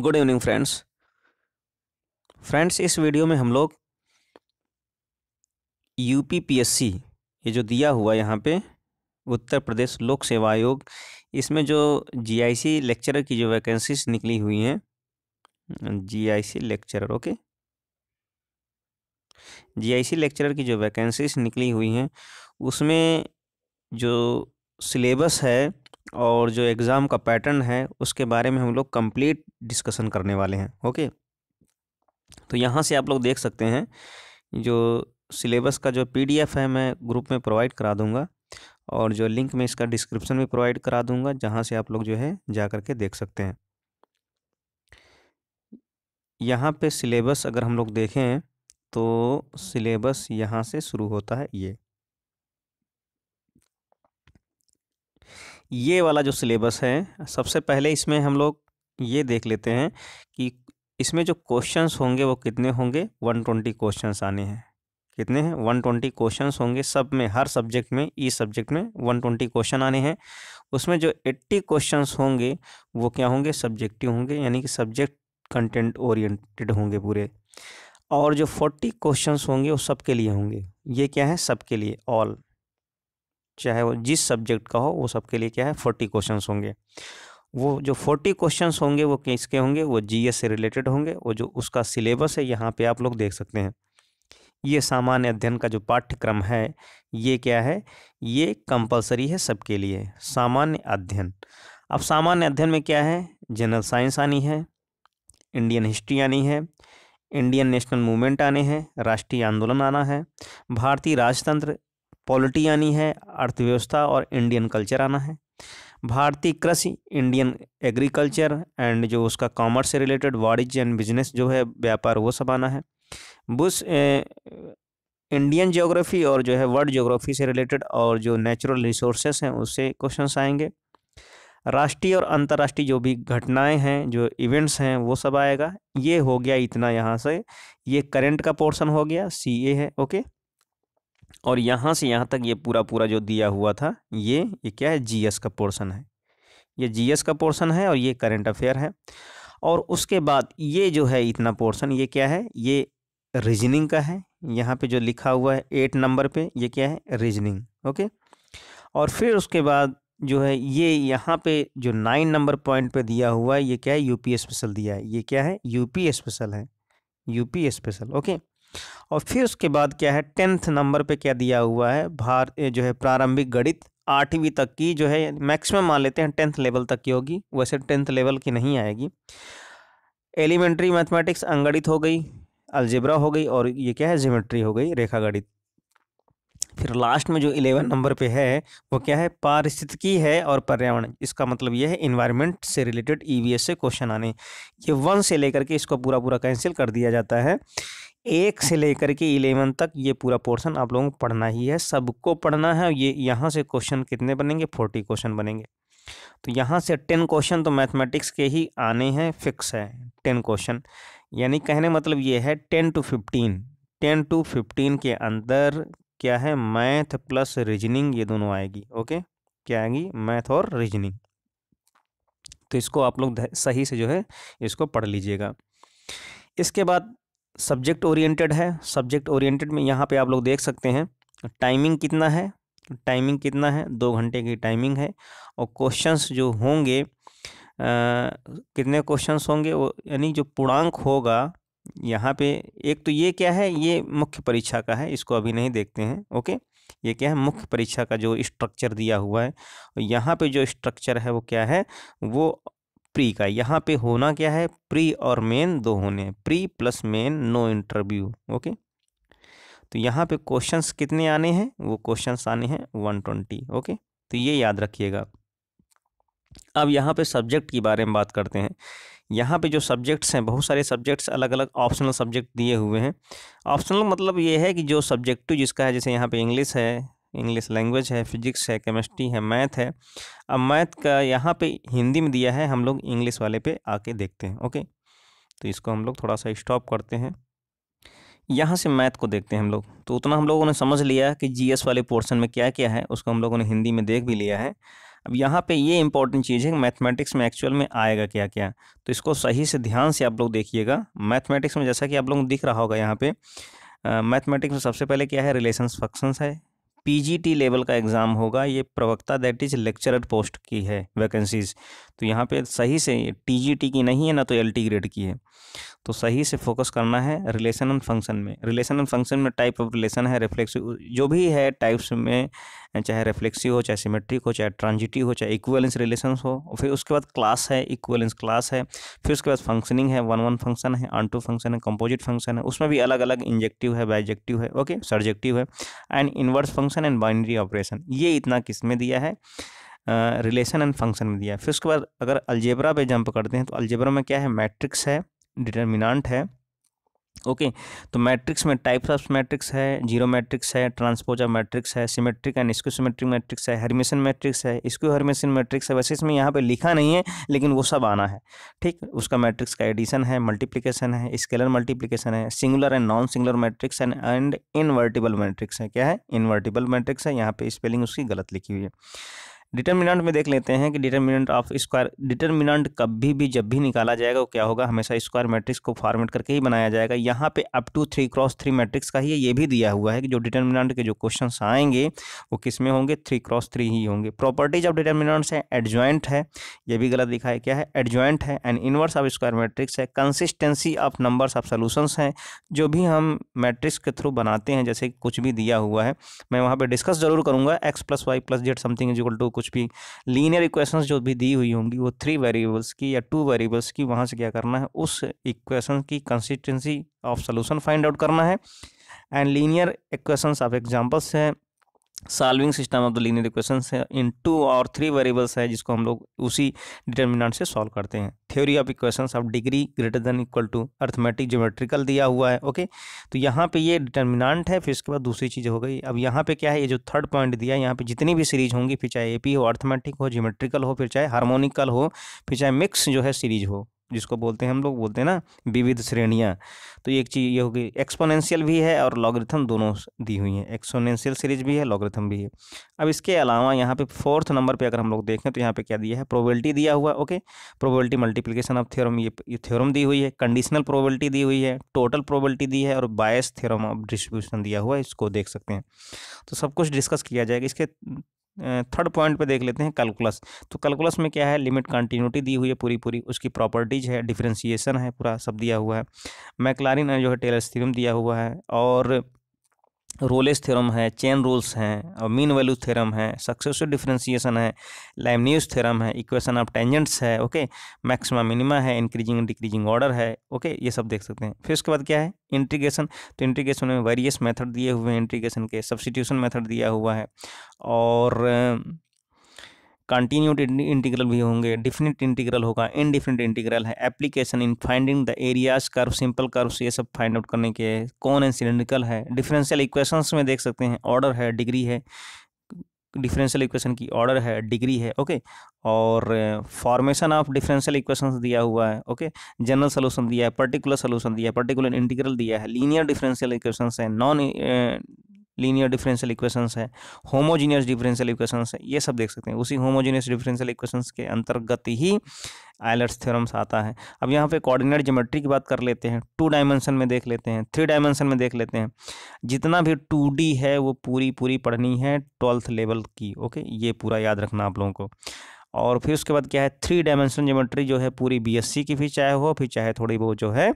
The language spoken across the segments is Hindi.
गुड इवनिंग फ्रेंड्स इस वीडियो में हम लोग यूपीपीएससी ये जो दिया हुआ यहाँ पे उत्तर प्रदेश लोक सेवा आयोग, इसमें जो जीआईसी लेक्चरर की जो वैकेंसीज निकली हुई हैं, जीआईसी लेक्चरर जीआईसी लेक्चरर की जो वैकेंसीज निकली हुई हैं उसमें जो सिलेबस है और जो एग्ज़ाम का पैटर्न है उसके बारे में हम लोग कंप्लीट डिस्कशन करने वाले हैं। ओके, तो यहाँ से आप लोग देख सकते हैं जो सिलेबस का जो पीडीएफ है मैं ग्रुप में प्रोवाइड करा दूंगा और जो लिंक में इसका डिस्क्रिप्शन में प्रोवाइड करा दूंगा, जहाँ से आप लोग जो है जा कर के देख सकते हैं। यहाँ पे सिलेबस अगर हम लोग देखें तो सिलेबस यहाँ से शुरू होता है। ये वाला जो सिलेबस है, सबसे पहले इसमें हम लोग ये देख लेते हैं कि इसमें जो क्वेश्चंस होंगे वो कितने होंगे। 120 क्वेश्चंस आने हैं। कितने हैं? 120 क्वेश्चंस होंगे सब में, हर सब्जेक्ट में, इस सब्जेक्ट में 120 क्वेश्चन आने हैं। उसमें जो 80 क्वेश्चंस होंगे वो क्या होंगे? सब्जेक्टिव होंगे, यानी कि सब्जेक्ट कंटेंट ओरिएंटेड होंगे पूरे। और जो 40 क्वेश्चंस होंगे वो सबके लिए होंगे। ये क्या है? सबके लिए, ऑल, चाहे वो जिस सब्जेक्ट का हो वो सबके लिए क्या है? 40 क्वेश्चंस होंगे। वो जो 40 क्वेश्चंस होंगे वो किसके होंगे? वो जीएस से रिलेटेड होंगे। वो जो उसका सिलेबस है यहाँ पे आप लोग देख सकते हैं। ये सामान्य अध्ययन का जो पाठ्यक्रम है ये क्या है? ये कंपलसरी है सबके लिए, सामान्य अध्ययन। अब सामान्य अध्ययन में क्या है? जनरल साइंस आनी है, इंडियन हिस्ट्री आनी है, इंडियन नेशनल मूवमेंट आने हैं, राष्ट्रीय आंदोलन आना है, भारतीय राजतंत्र पॉलिटी आनी है, अर्थव्यवस्था और इंडियन कल्चर आना है, भारतीय कृषि, इंडियन एग्रीकल्चर एंड जो उसका कॉमर्स से रिलेटेड वाणिज्य एंड बिजनेस जो है व्यापार, वो सब आना है। बुश इंडियन ज्योग्राफी और जो है वर्ल्ड ज्योग्राफी से रिलेटेड और जो नेचुरल रिसोर्सेस हैं उससे क्वेश्चंस आएंगे। राष्ट्रीय और अंतर्राष्ट्रीय जो भी घटनाएं हैं, जो इवेंट्स हैं, वो सब आएगा। ये हो गया इतना यहाँ से। ये करंट का पोर्शन हो गया, सीए है। ओके, और यहाँ से यहाँ तक ये पूरा पूरा जो दिया हुआ था ये क्या है? जीएस का पोर्शन है। ये जीएस का पोर्शन है और ये करंट अफेयर है। और उसके बाद ये जो है इतना पोर्शन, ये क्या है? ये रीजनिंग का है। यहाँ पे जो लिखा हुआ है 8 नंबर पे, ये क्या है? रीजनिंग। ओके, और फिर उसके बाद जो है ये यहाँ पे जो 9 नंबर पॉइंट पे दिया हुआ है ये क्या है? यूपी स्पेशल दिया है। ये क्या है? यूपी स्पेशल है, यूपी स्पेशल। ओके, और फिर उसके बाद क्या है? 10th नंबर पे क्या दिया हुआ है? जो है प्रारंभिक गणित 8वीं तक की, जो है मैक्सिमम मान लेते हैं 10th लेवल तक की होगी, वैसे 10th लेवल की नहीं आएगी। एलिमेंट्री मैथमेटिक्स अंगणित हो गई, अलजेब्रा हो गई, और ये क्या है? ज्योमेट्री हो गई, रेखा गणित। फिर लास्ट में जो 11 नंबर पे है वो क्या है? पारिस्थितिकी है और पर्यावरण। इसका मतलब ये है इन्वायरमेंट से रिलेटेड ईवीएस से क्वेश्चन आने। ये 1 से लेकर के इसको पूरा पूरा कैंसिल कर दिया जाता है। 1 से लेकर के 11 तक ये पूरा पोर्शन आप लोगों को पढ़ना ही है, सबको पढ़ना है। ये यहाँ से क्वेश्चन कितने बनेंगे? 40 क्वेश्चन बनेंगे। तो यहाँ से 10 क्वेश्चन तो मैथमेटिक्स के ही आने हैं, फिक्स है 10 क्वेश्चन। यानी कहने मतलब ये है 10 to 15 के अंदर क्या है? मैथ प्लस रीजनिंग, ये दोनों आएगी। ओके, क्या आएगी? मैथ और रीजनिंग। तो इसको आप लोग सही से जो है इसको पढ़ लीजिएगा। इसके बाद सब्जेक्ट ओरिएंटेड है। सब्जेक्ट ओरिएंटेड में यहाँ पे आप लोग देख सकते हैं टाइमिंग कितना है। 2 घंटे की टाइमिंग है। और क्वेश्चंस जो होंगे कितने क्वेश्चंस होंगे? वो यानी जो पूर्णांक होगा यहाँ पे, एक तो ये क्या है? ये मुख्य परीक्षा का है, इसको अभी नहीं देखते हैं। ओके, ये क्या है? मुख्य परीक्षा का जो स्ट्रक्चर दिया हुआ है, और यहाँ पे जो स्ट्रक्चर है वो क्या है? वो प्री का। यहाँ पे होना क्या है? प्री और मेन दो होने हैं, pre plus main, no interview. Okay, तो यहाँ पे क्वेश्चंस कितने आने हैं? वो क्वेश्चंस आने हैं 120। ओके, तो ये याद रखिएगा। अब यहाँ पे सब्जेक्ट के बारे में बात करते हैं। यहाँ पे जो सब्जेक्ट्स हैं, बहुत सारे सब्जेक्ट्स अलग अलग ऑप्शनल सब्जेक्ट दिए हुए हैं। ऑप्शनल मतलब ये है कि जो सब्जेक्टिव जिसका है, जैसे यहाँ पे इंग्लिश है, इंग्लिश लैंग्वेज है, फिजिक्स है, केमिस्ट्री है, मैथ है। अब मैथ का यहाँ पे हिंदी में दिया है, हम लोग इंग्लिश वाले पे आके देखते हैं। ओके, तो इसको हम लोग थोड़ा सा स्टॉप करते हैं। यहाँ से मैथ को देखते हैं हम लोग। तो उतना हम लोगों ने समझ लिया कि जीएस वाले पोर्शन में क्या क्या है, उसको हम लोगों ने हिंदी में देख भी लिया है। अब यहाँ पे ये इंपॉर्टेंट चीज़ है कि मैथमेटिक्स में एक्चुअल में आएगा क्या क्या, तो इसको सही से ध्यान से आप लोग देखिएगा। मैथमेटिक्स में जैसा कि आप लोगों को दिख रहा होगा यहाँ पे, मैथमेटिक्स में सबसे पहले क्या है, रिलेशंस फंक्शंस है। पीजीटी लेवल का एग्ज़ाम होगा, ये प्रवक्ता दैट इज लेक्चरर पोस्ट की है वैकेंसीज। तो यहाँ पे सही से टीजीटी की नहीं है ना, तो एलटी ग्रेड की है, तो सही से फोकस करना है रिलेशन एंड फंक्शन में। रिलेशन एंड फंक्शन में टाइप ऑफ रिलेशन है, रिफ्लेक्सिव जो भी है टाइप्स में, चाहे रिफ्लेक्सिव हो, चाहे सिमेट्रिक हो, चाहे ट्रांजिटिव हो, चाहे इक्विवेलेंस रिलेशन हो। और फिर उसके बाद क्लास है, इक्विवेलेंस क्लास है। फिर उसके बाद फंक्शनिंग है, वन वन फंक्शन है, ऑन-टू फंक्शन है, कंपोजिट फंक्शन है। उसमें भी अलग अलग इंजेक्टिव है, बाइजेक्टिव है, ओके, सर्जेक्टिव है, and inverse function and binary operation. ये इतना किस में दिया है, रिलेशन एंड फंक्शन में दिया है। फिर उसके बाद अगर अलजेब्रा पे जंप करते हैं तो अलजेब्रा में क्या है, मैट्रिक्स है, डिटर्मिनेंट है, ओके। तो मैट्रिक्स में टाइप्स ऑफ मैट्रिक्स है, जीरो मैट्रिक्स है, ट्रांसपोज ऑफ मैट्रिक्स है, symmetric and skew symmetric matrix है, हर्मिशन मैट्रिक्स है, स्क्यू हर्मिशन मैट्रिक्स है। वैसे इसमें यहाँ पे लिखा नहीं है, लेकिन वो सब आना है, ठीक। उसका मैट्रिक्स का एडिशन है, मल्टीप्लिकेशन है, स्केलर मल्टीप्लिकेशन है, singular and non singular matrix and invertible matrix है। क्या है, इनवर्टिबल मैट्रिक्स है। यहाँ पे स्पेलिंग उसकी गलत लिखी हुई है। डिटर्मिनेंट में देख लेते हैं कि डिटर्मिनेंट ऑफ स्क्वायर, डिटर्मिनेंट कभी भी जब भी निकाला जाएगा वो क्या होगा, हमेशा स्क्वायर मैट्रिक्स को फॉर्मेट करके ही बनाया जाएगा। यहाँ पे अप टू 3x3 मैट्रिक्स का ही ये भी दिया हुआ है कि जो डिटर्मिनेंट के जो क्वेश्चंस आएंगे वो किस में होंगे, 3x3 ही होंगे। प्रॉपर्टीज ऑफ डिटर्मिनेंट्स है, एडजॉइंट है, ये भी गलत लिखा है, क्या है, एडजॉइंट है, and inverse of square matrix है, consistency of numbers of solutions हैं। जो भी हम मैट्रिक्स के थ्रू बनाते हैं, जैसे कुछ भी दिया हुआ है, मैं वहाँ पे डिस्कस जरूर करूँगा, x + y + z something is equal to कुछ भी लीनियर इक्वेशंस जो भी दी हुई होंगी वो 3 वेरिएबल्स की या 2 वेरिएबल्स की, वहाँ से क्या करना है, उस इक्वेशन की consistency of solution find out करना है। And linear equations of examples है, solving system of the linear equations है इन 2 और 3 वेरिएबल्स है, जिसको हम लोग उसी डिटर्मिनेंट से सॉल्व करते हैं। Theory of equations of degree greater than equal to arithmetic geometrical दिया हुआ है, ओके। तो यहाँ पे ये डिटर्मिनेंट है। फिर इसके बाद दूसरी चीज़ हो गई, अब यहाँ पे क्या है, ये जो थर्ड पॉइंट दिया है, यहाँ पे जितनी भी सीरीज होंगी, फिर चाहे एपी हो, अर्थमेटिक हो, ज्योमेट्रिकल हो, फिर चाहे हार्मोनिकल हो, फिर चाहे मिक्स जो है सीरीज हो, जिसको बोलते हैं हम लोग बोलते हैं ना विविध श्रेणियाँ। तो एक चीज़ ये होगी, एक्सपोनेंशियल भी है और लॉगरिथम दोनों दी हुई हैं, एक्सपोनेंशियल सीरीज भी है, लॉगरिथम भी है। अब इसके अलावा यहाँ पे 4th नंबर पे अगर हम लोग देखें तो यहाँ पे क्या दिया है, प्रोबेबिलिटी दिया हुआ है, okay. Probability multiplication of theorem, ये थ्योरम दी हुई है, कंडीशनल प्रोबेबिलिटी दी हुई है, टोटल प्रोबेबिलिटी दी है, और बायस थ्योरम ऑफ डिस्ट्रीब्यूशन दिया हुआ है, इसको देख सकते हैं। तो सब कुछ डिस्कस किया जाएगा। इसके थर्ड पॉइंट पे देख लेते हैं कैलकुलस। तो कैलकुलस में क्या है, लिमिट कंटिन्यूटी दी हुई है पूरी पूरी, उसकी प्रॉपर्टीज है, डिफरेंशिएशन है, पूरा सब दिया हुआ है। मैक्लारिन जो है टेलर्स थ्योरम दिया हुआ है, और रोलेस थ्योरम है, चेन रूल्स हैं, और मीन वैल्यू थ्योरम है, सक्सेसिव डिफरेंशिएशन है, लेबनिज़ थ्योरम है, इक्वेशन ऑफ टेंजेंट्स है, ओके, मैक्सिमा मिनिमा है, इंक्रीजिंग डिक्रीजिंग ऑर्डर है, ओके, ये सब देख सकते हैं। फिर उसके बाद क्या है, इंटीग्रेशन। तो इंटीग्रेशन में वेरियस मेथड दिए हुए हैं इंटीग्रेशन के, सब्स्टिट्यूशन मेथड दिया हुआ है, और कंटिन्यूड इंटीग्रल भी होंगे, डिफिनिट इंटीग्रल होगा, इनडिफिनिट इंटीग्रल है, application in finding the areas, curve, simple curves, ये सब फाइंड आउट करने के, कौन एंड सिलेंड्रिकल है, डिफरेंशियल इक्वेशंस में देख सकते हैं, ऑर्डर है, डिग्री है, डिफरेंशियल इक्वेशन की ऑर्डर है, डिग्री है, ओके। और फॉर्मेशन ऑफ डिफरेंशियल इक्वेशंस दिया हुआ है, ओके। जनरल सोल्यूशन दिया है, पर्टिकुलर सोल्यूशन दिया है, पर्टिकुलर इंटीग्रल दिया है, लीनियर डिफरेंशियल इक्वेशंस है, नॉन लीनियर डिफरेंशियल इक्वेशंस है, होमोजीनियस डिफरेंशियल इक्वेशंस है, ये सब देख सकते हैं। उसी होमोजीनियस डिफरेंशियल इक्वेशंस के अंतर्गत ही आयलर्स थ्योरम्स आता है। अब यहाँ पे कोऑर्डिनेट ज्योमेट्री की बात कर लेते हैं, 2 डायमेंशन में देख लेते हैं, 3 डायमेंशन में देख लेते हैं। जितना भी 2D है वो पूरी पूरी पढ़नी है 12th लेवल की, ओके, ये पूरा याद रखना आप लोगों को। और फिर उसके बाद क्या है, 3 डायमेंशन ज्योमेट्री जो है पूरी BSc की भी चाहे हो, फिर चाहे थोड़ी बहुत जो है,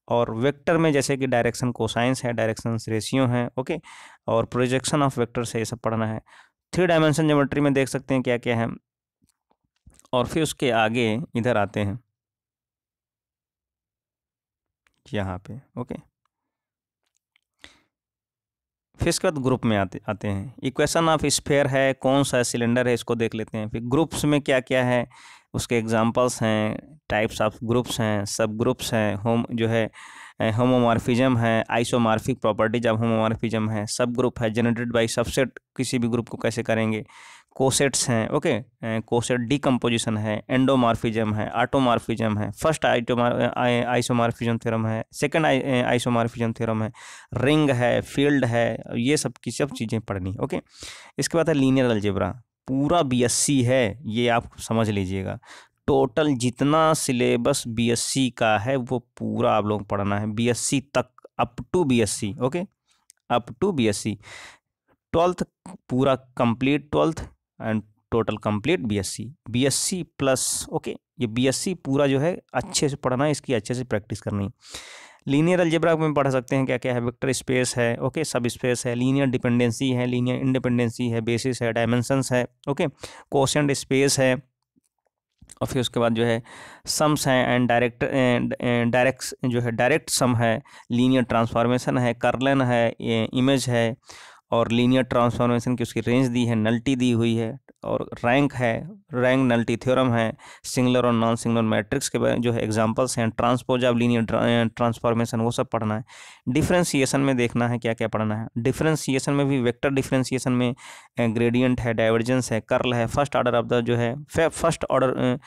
और वेक्टर में जैसे कि डायरेक्शन कोसाइंस है, डायरेक्शन रेशियो है, ओके, और प्रोजेक्शन ऑफ वेक्टर से ये सब पढ़ना है। 3 डायमेंशन ज्योमेट्री में देख सकते हैं क्या क्या है। और फिर उसके आगे इधर आते हैं यहाँ पे, ओके। फिर इसके बाद ग्रुप में आते हैं। इक्वेशन ऑफ स्फीयर है, कौन सा सिलेंडर है, इसको देख लेते हैं। फिर ग्रुप्स में क्या क्या है, उसके एग्जांपल्स हैं, टाइप्स ऑफ ग्रुप्स हैं, सब ग्रुप्स हैं, होम जो है होमोमॉर्फिज्म है, आइसोमॉर्फिक प्रॉपर्टीज ऑफ होमोमॉर्फिज्म है, सब ग्रुप है, जनरेटेड बाय सबसेट, किसी भी ग्रुप को कैसे करेंगे, कोसेट्स हैं, ओके, कोसेट डीकम्पोजिशन है, एंडोमॉर्फिज्म है, ऑटोमॉर्फिज्म है, फर्स्ट आइसोमॉर्फिज्म थ्योरम है, सेकंड आइसोमॉर्फिज्म थ्योरम है, रिंग है, फील्ड है, ये सब की सब चीज़ें पढ़नी, ओके। इसके बाद है लीनियर अलजेब्रा। पूरा बीएससी है, ये आप समझ लीजिएगा। टोटल जितना सिलेबस बीएससी का है वो पूरा आप लोग पढ़ना है, बीएससी तक, up to BSc. Okay, up to BSc, 12th पूरा complete 12th and total complete BSc, BSc plus. Okay, ये बीएससी पूरा जो है अच्छे से पढ़ना है, इसकी अच्छे से प्रैक्टिस करनी है। लीनियर अलजेब्रा में पढ़ सकते हैं क्या क्या है, वेक्टर स्पेस है, ओके, सब स्पेस है, लीनियर डिपेंडेंसी है, लीनियर इंडिपेंडेंसी है, बेसिस है, डायमेंशंस है, ओके, कोशेंट स्पेस है, और फिर उसके बाद जो है सम्स हैं एंड डायरेक्ट जो है डायरेक्ट सम है, लीनियर ट्रांसफॉर्मेशन है, कर्लन है, इमेज है, और लीनियर ट्रांसफॉर्मेशन की उसकी रेंज दी है, नल्टी दी हुई है, और रैंक है, रैंक नल्टी थ्योरम है, सिंगुलर और नॉन सिंगुलर मैट्रिक्स के जो है एग्जांपल्स हैं, ट्रांसपोज ऑफ लीनियर ट्रांसफॉर्मेशन, वो सब पढ़ना है। डिफरेंशिएशन में देखना है क्या क्या पढ़ना है। डिफरेंशिएशन में भी वेक्टर डिफरेंशिएशन में ग्रेडियंट है, डाइवर्जेंस है, कर्ल है, फर्स्ट ऑर्डर ऑफ द जो है फर्स्ट ऑर्डर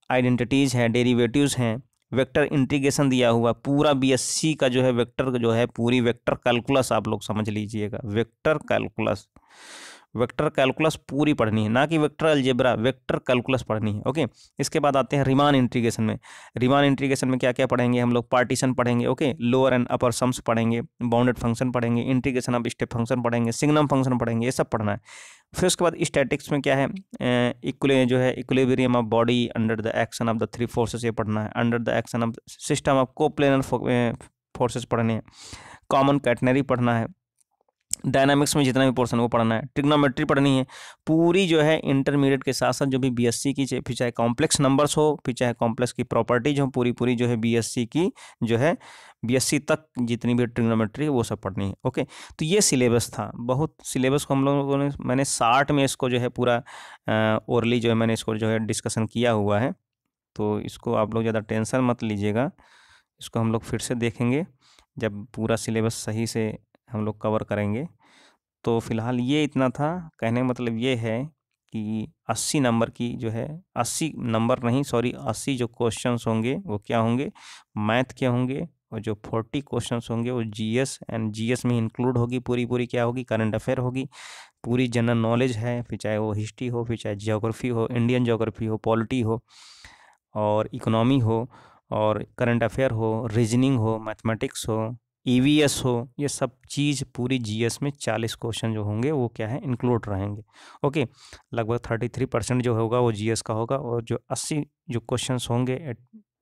आइडेंटिटीज़ है, डेरिवेटिव्स हैं, वेक्टर इंटीग्रेशन दिया हुआ पूरा बीएससी का जो है वेक्टर जो है पूरी वेक्टर कैलकुलस आप लोग समझ लीजिएगा। वेक्टर कैलकुलस, वेक्टर कैलकुलस पूरी पढ़नी है, ना कि वेक्टर अलजेब्रा, वेक्टर कैलकुलस पढ़नी है। ओके, इसके बाद आते हैं रिमान इंटीग्रेशन में। रिमान इंटीग्रेशन में क्या क्या पढ़ेंगे हम लोग, पार्टीशन पढ़ेंगे, okay, lower and upper sums पढ़ेंगे, बाउंडेड फंक्शन पढ़ेंगे, इंटीग्रेशन ऑफ स्टेप फंक्शन पढ़ेंगे, सिग्नम फंक्शन पढ़ेंगे, ये सब पढ़ना है। फिर उसके बाद स्टैटिक्स में क्या है, जो है equilibrium of body under the action of the three forces, ये पढ़ना है। Under the action of system of coplanar forces पढ़ने हैं। कॉमन कैटनरी पढ़ना है। डायनामिक्स में जितना भी पोर्शन वो पढ़ना है। ट्रिग्नोमेट्री पढ़नी है पूरी जो है इंटरमीडिएट के साथ साथ जो भी बीएससी की, फिर चाहे कॉम्प्लेक्स नंबर्स हो, फिर चाहे कॉम्प्लेक्स की प्रॉपर्टीज हो, पूरी जो है बीएससी की जो है बीएससी तक जितनी भी ट्रिग्नोमेट्री है वो सब पढ़नी है। ओके, तो ये सिलेबस था। बहुत सिलेबस को हम लोगों ने, मैंने 60 में इसको जो है पूरा ओरली जो है मैंने इसको जो है डिस्कशन किया हुआ है, तो इसको आप लोग ज़्यादा टेंशन मत लीजिएगा। इसको हम लोग फिर से देखेंगे जब पूरा सिलेबस सही से हम लोग कवर करेंगे। तो फिलहाल ये इतना था। कहने का मतलब ये है कि 80 नंबर की जो है 80 नंबर नहीं, सॉरी 80 जो क्वेश्चंस होंगे वो क्या होंगे, मैथ के होंगे, और जो 40 क्वेश्चंस होंगे वो जीएस एंड जीएस में इंक्लूड होगी, पूरी क्या होगी, करंट अफेयर होगी, पूरी जनरल नॉलेज है, फिर चाहे वो हिस्ट्री हो, फिर चाहे ज्योग्राफी हो, इंडियन ज्योग्राफी हो, पॉलिटी हो, और इकोनॉमी हो, और करंट अफेयर हो, रीजनिंग हो, मैथमेटिक्स हो, ईवीएस हो, ये सब चीज़ पूरी जीएस में 40 क्वेश्चन जो होंगे वो क्या है इंक्लूड रहेंगे। ओके, लगभग 33% जो होगा वो जीएस का होगा, और जो 80 जो क्वेश्चंस होंगे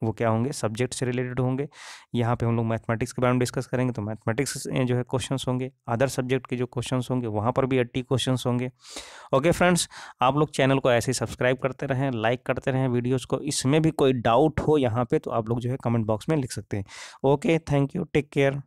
वो क्या होंगे, सब्जेक्ट से रिलेटेड होंगे। यहाँ पे हम लोग मैथमेटिक्स के बारे में डिस्कस करेंगे, तो मैथमेटिक्स जो है क्वेश्चंस होंगे। अदर सब्जेक्ट के जो क्वेश्चंस होंगे वहाँ पर भी 80 क्वेश्चंस होंगे। ओके फ्रेंड्स, आप लोग चैनल को ऐसे ही सब्सक्राइब करते रहें, लाइक करते रहें वीडियोज़ को। इसमें भी कोई डाउट हो यहाँ पे तो आप लोग जो है कमेंट बॉक्स में लिख सकते हैं। Okay, thank you, take care.